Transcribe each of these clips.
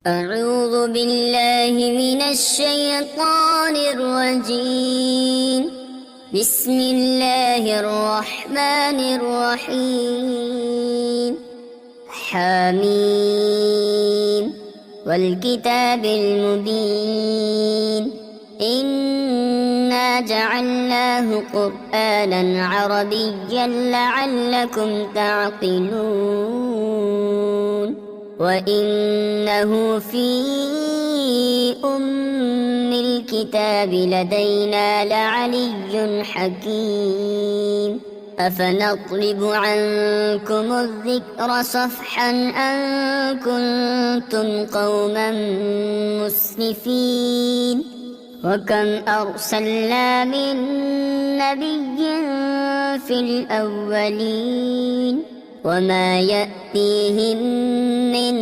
أعوذ بالله من الشيطان الرجيم. بسم الله الرحمن الرحيم. حميم والكتاب المبين. إنا جعلناه قرآنا عربيا لعلكم تعقلون. وإنه في أم الكتاب لدينا لعلي حكيم. أفنضرب عنكم الذكر صفحا أن كنتم قوما مسرفين. وكم أرسلنا من نبي في الأولين وما يأتيهم من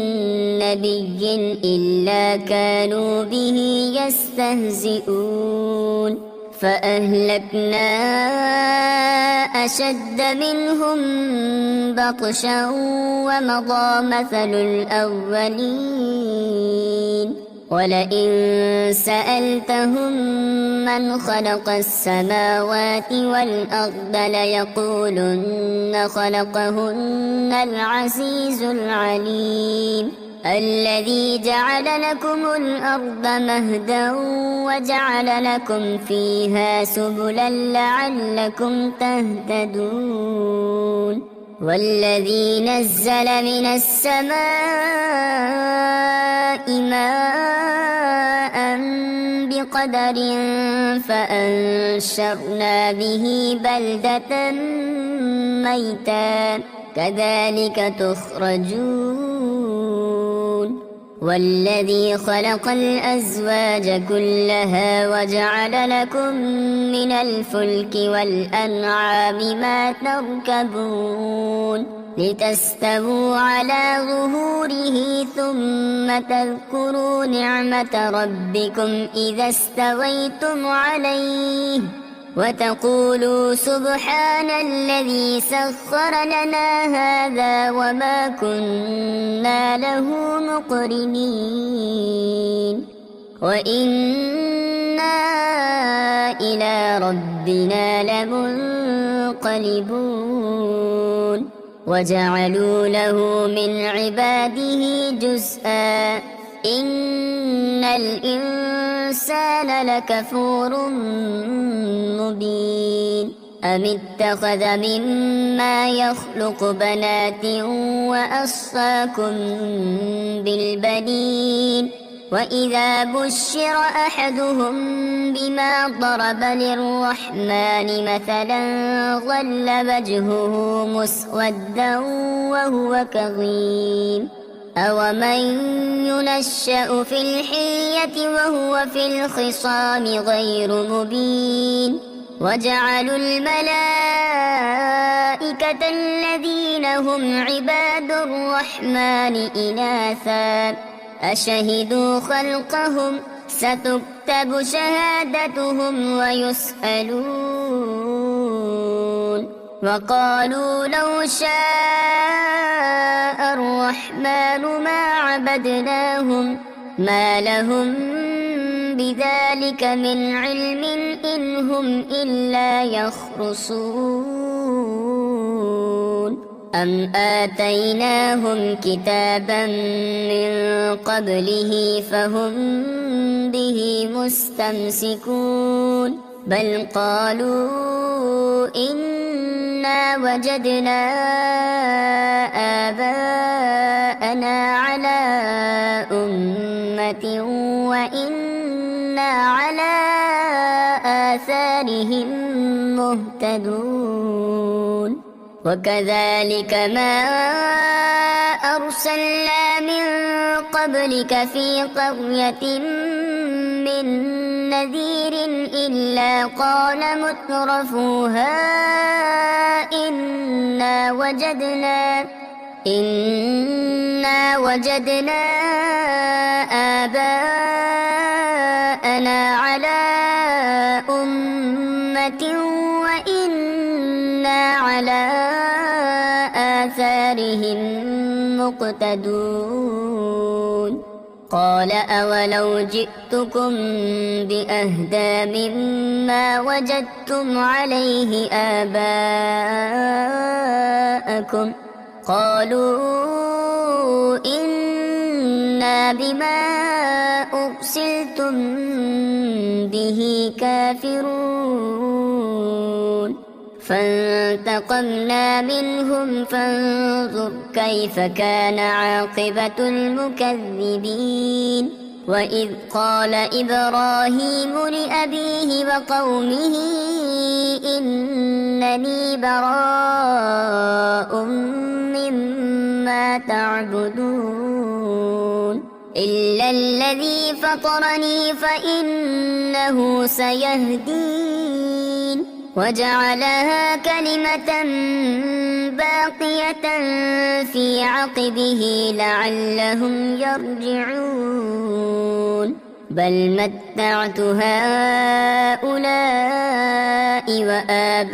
نبي إلا كانوا به يستهزئون. فأهلكنا أشد منهم بطشا ومضى مثل الأولين. ولئن سألتهم من خلق السماوات والأرض ليقولن خلقهن العزيز العليم. الذي جعل لكم الأرض مهدا وجعل لكم فيها سبلا لعلكم تهتدون. والذي نزل من السماء ماء بقدر فأنشرنا به بلدة ميتا كذلك تخرجون. والذي خلق الأزواج كلها وجعل لكم من الفلك والأنعام ما تركبون لتستووا على ظهوره ثم تذكروا نعمة ربكم إذا استويتم عليه وتقولوا سبحان الذي سخر لنا هذا وما كنا له مقرنين وإنا إلى ربنا لمنقلبون. وجعلوا له من عباده جزءا إن الإنسان لكفور مبين. أم اتخذ مما يخلق بنات وأصفاكم بالبنين وإذا بشر أحدهم بما ضرب للرحمن مثلا ظل وجهه مسودا وهو كظيم. أومن ينشأ في الحلية وهو في الخصام غير مبين. وجعلوا الملائكة الذين هم عباد الرحمن إناثا أشهدوا خلقهم ستكتب شهادتهم ويسألون. وقالوا لو شاء الرحمن ما عبدناهم ما لهم بذلك من علم إن هم إلا يخرصون. أم آتيناهم كتابا من قبله فهم به مستمسكون بل قالوا إنا وجدنا آباءنا على أمة وإنا على آثارهم مهتدون. وكذلك ما أرسلنا من قبلك في قرية من نذير إلا قال مترفوها إنا وجدنا آباءنا على أمة وإنا على آثارهم مقتدون قال أولو جئتكم بأهدى مما وجدتم عليه آباءكم قالوا إنا بما أرسلتم به كافرون فانتقمنا منهم فانظر كيف كان عاقبة المكذبين وإذ قال إبراهيم لأبيه وقومه إنني براء مما تعبدون إلا الذي فطرني فإنه سيهدين وجعلها كلمة باقية في عقبه لعلهم يرجعون بل متعت هؤلاء وآباءهم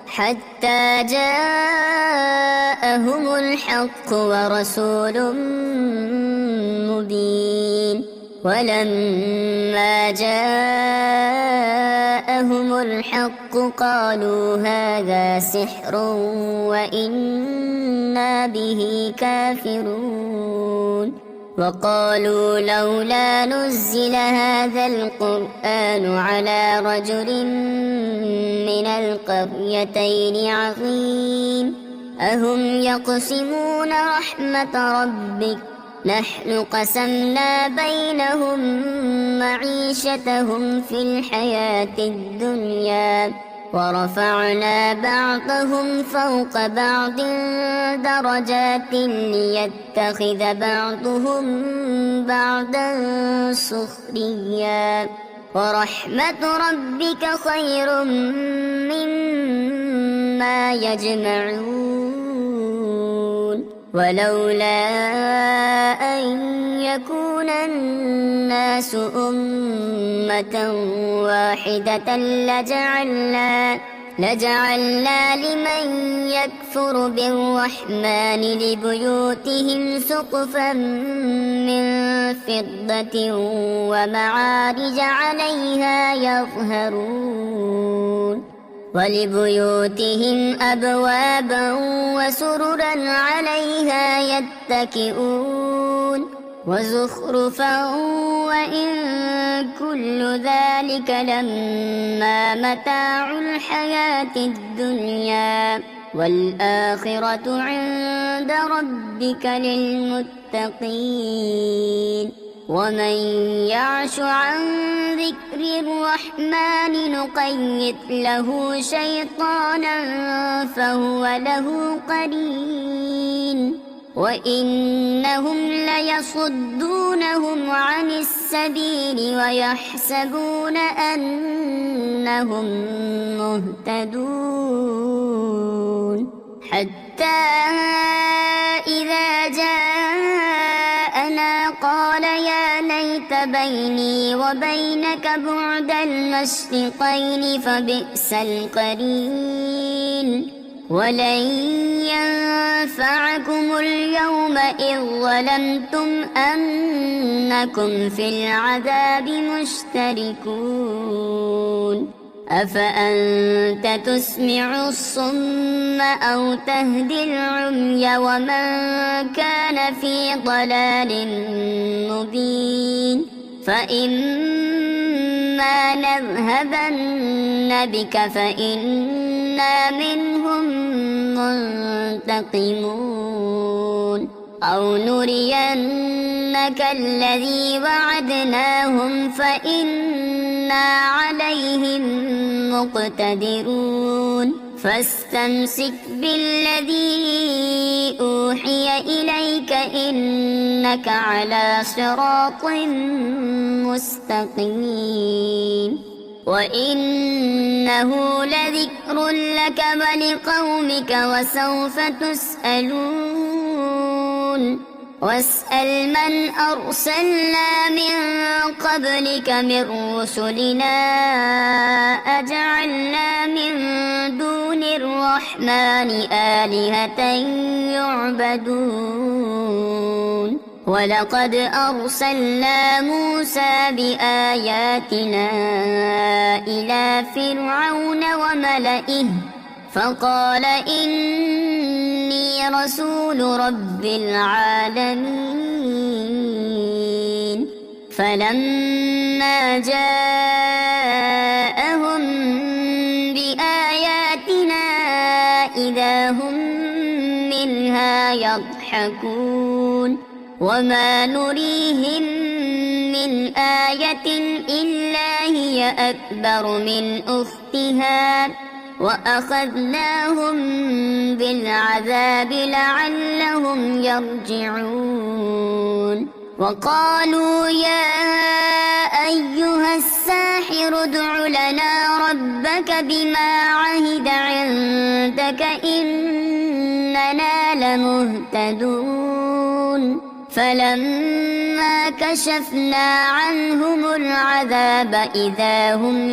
حتى جاءهم الحق ورسول مبين ولما جاءهم الحق قالوا هذا سحر وإنا به كافرون وقالوا لولا نزل هذا القرآن على رجل من القريتين عظيم أهم يقسمون رحمة ربك نحن قسمنا بينهم معيشتهم في الحياة الدنيا ورفعنا بعضهم فوق بعض درجات ليتخذ بعضهم بعضا سخريا ورحمة ربك خير مما يجمعون ولولا أن يكون الناس أمة واحدة لجعلنا لمن يكفر بالرحمن لبيوتهم سقفا من فضة ومعارج عليها يظهرون ولبيوتهم أبوابا وسررا عليها يتكئون وزخرفا وإن كل ذلك لما متاع الحياة الدنيا والآخرة عند ربك للمتقين ومن يعش عن ذكر الرحمن نقيض له شيطانا فهو له قرين وإنهم ليصدونهم عن السبيل ويحسبون أنهم مهتدون حتى إذا جاءنا قال يا ليت بيني وبينك بعد المشرقين فبئس القرين ولن ينفعكم اليوم إذ ظلمتم أنكم في العذاب مشتركون أفأنت تسمع الصم أو تهدي العمي ومن كان في ضلال مبين فإما نذهبن بك فإنا منهم منتقمون أو نرينك الذي وعدناهم فإنا عليهم مقتدرون فاستمسك بالذي أوحي إليك إنك على صراط مستقيم وإنه لذكر لك ولقومك وسوف تسألون واسأل من أرسلنا من قبلك من رسلنا أجعلنا من دون الرحمن آلهة يعبدون ولقد أرسلنا موسى بآياتنا إلى فرعون وملئه فقال إني رسول رب العالمين فلما جاءهم بآياتنا إذا هم منها يضحكون وما نريهم من آية إلا هي أكبر من أختها وأخذناهم بالعذاب لعلهم يرجعون وقالوا يا أيها الساحر ادع لنا ربك بما عهد عندك إننا لمهتدون فلما كشفنا عنهم العذاب إذا هم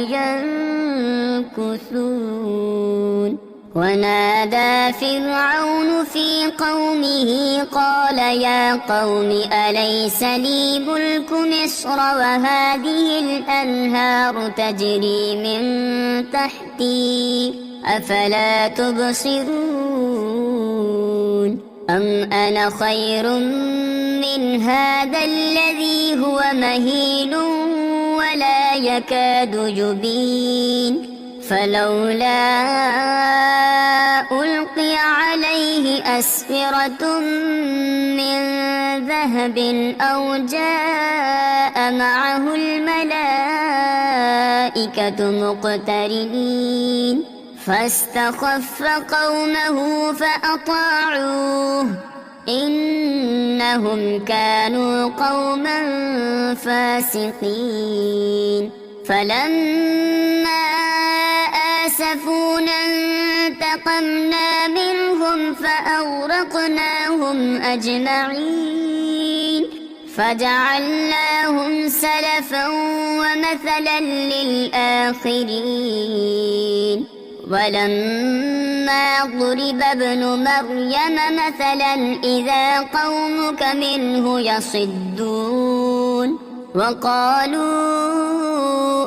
ينكثون ونادى فرعون في قومه قال يا قوم أليس لي ملك مصر وهذه الأنهار تجري من تحتي أفلا تبصرون أم أنا خير من هذا الذي هو مهين ولا يكاد يبين فلولا ألقي عليه أسورة من ذهب أو جاء معه الملائكة مقترنين فاستخف قومه فأطاعوه إنهم كانوا قوما فاسقين فلما آسفونا انتقمنا منهم فأغرقناهم أجمعين فجعلناهم سلفا ومثلا للآخرين ولما ضرب ابن مريم مثلا إذا قومك منه يصدون وقالوا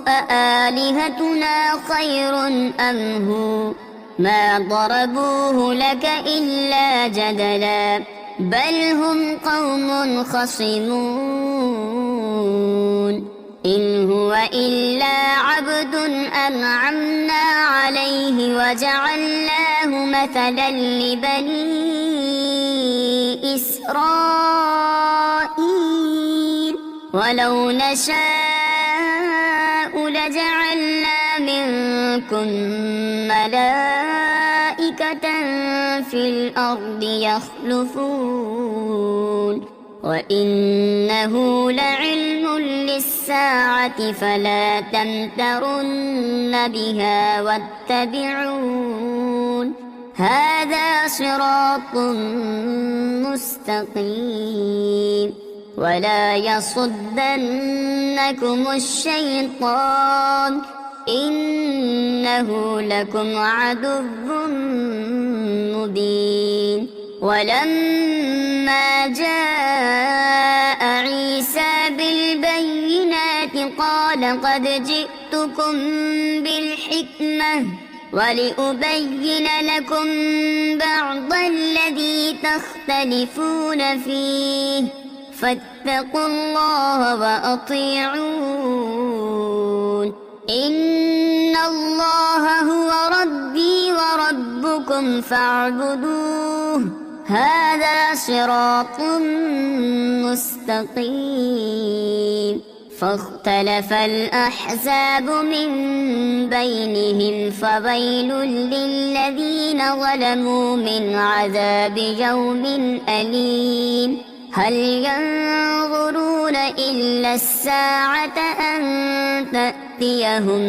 أآلهتنا خير أم هو ما ضربوه لك إلا جدلا بل هم قوم خصمون إن هو إلا عبد أنعمنا عليه وجعلناه مثلا لبني إسرائيل ولو نشاء لجعلنا منكم ملائكة في الأرض يخلفون وإنه لعلم للساعة فلا تمترن بها واتبعون هذا صراط مستقيم ولا يصدنكم الشيطان إنه لكم عدو مبين ولما جاء عيسى بالبينات قال قد جئتكم بالحكمة ولأبين لكم بعض الذي تختلفون فيه فاتقوا الله وأطيعون إن الله هو ربي وربكم فاعبدوه هذا صراط مستقيم فاختلف الأحزاب من بينهم فويل للذين ظلموا من عذاب يوم أليم هل ينظرون إلا الساعة أن تأتيهم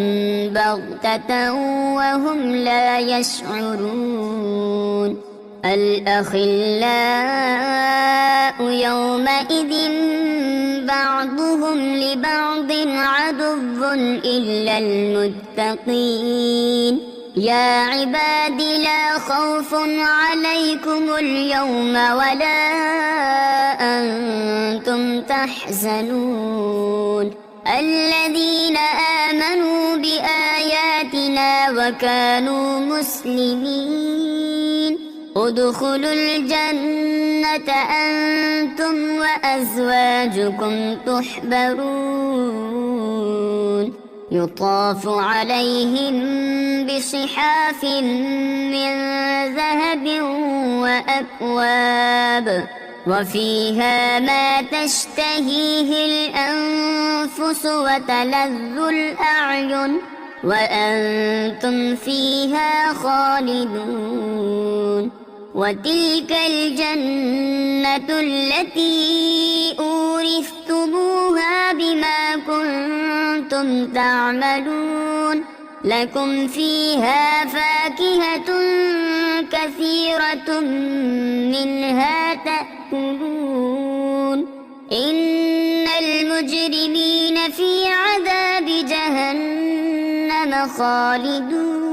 بغتة وهم لا يشعرون الأخلاء يومئذ بعضهم لبعض عدو إلا المتقين يا عباد لا خوف عليكم اليوم ولا أنتم تحزنون الذين آمنوا بآياتنا وكانوا مسلمين ادخلوا الجنة أنتم وأزواجكم تحبرون يطاف عليهم بصحاف من ذهب وأكواب وفيها ما تشتهيه الأنفس وتلذ الأعين وأنتم فيها خالدون وتلك الجنة التي أورثتموها بما كنتم تعملون لكم فيها فاكهة كثيرة منها تأكلون إن المجرمين في عذاب جهنم خالدون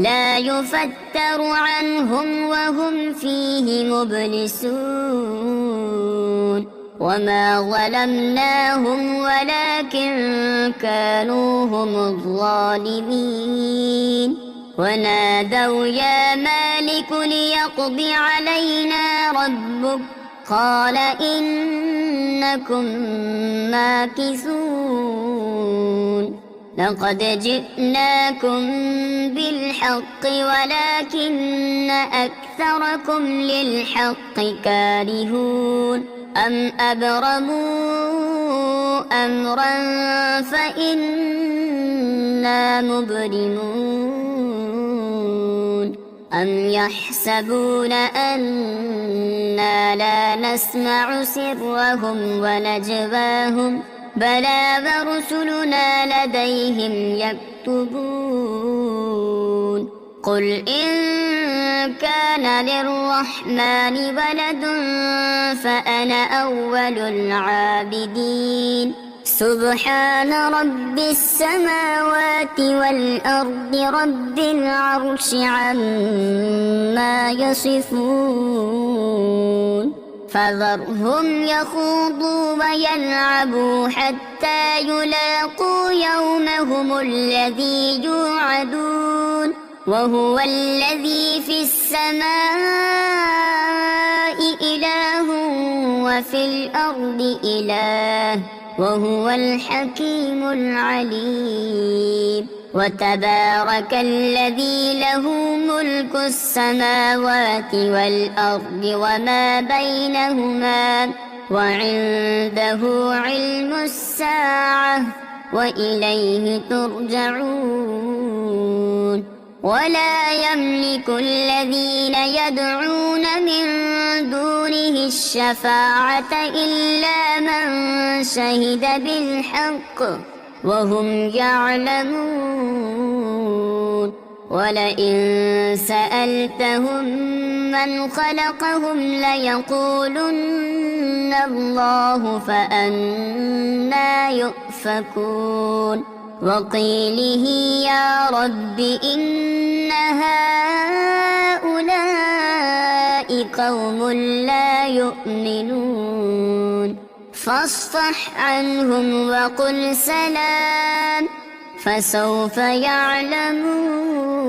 لا يفتر عنهم وهم فيه مبلسون وما ظلمناهم ولكن كانوا هم الظالمين ونادوا يا مالك ليقض علينا ربك قال إنكم ماكثون لقد جئناكم بالحق ولكن أكثركم للحق كارهون أم أبرموا أمرا فإنا مبرمون أم يحسبون أنا لا نسمع سرهم ونجواهم بلى ورسلنا لديهم يكتبون قل إن كان للرحمن ولد فأنا أول العابدين سبحان رب السماوات والأرض رب العرش عما يصفون فذرهم يخوضوا ويلعبوا حتى يلاقوا يومهم الذي يوعدون وهو الذي في السماء إله وفي الأرض إله وهو الحكيم العليم وتبارك الذي له ملك السماوات والأرض وما بينهما وعنده علم الساعة وإليه ترجعون ولا يملك الذين يدعون من دونه الشفاعة إلا من شهد بالحق وهم يعلمون ولئن سألتهم من خلقهم ليقولن الله فأنى يؤفكون وقيله يا رب إن هؤلاء قوم لا يؤمنون فاصفح عنهم وقل سلام فسوف يعلمون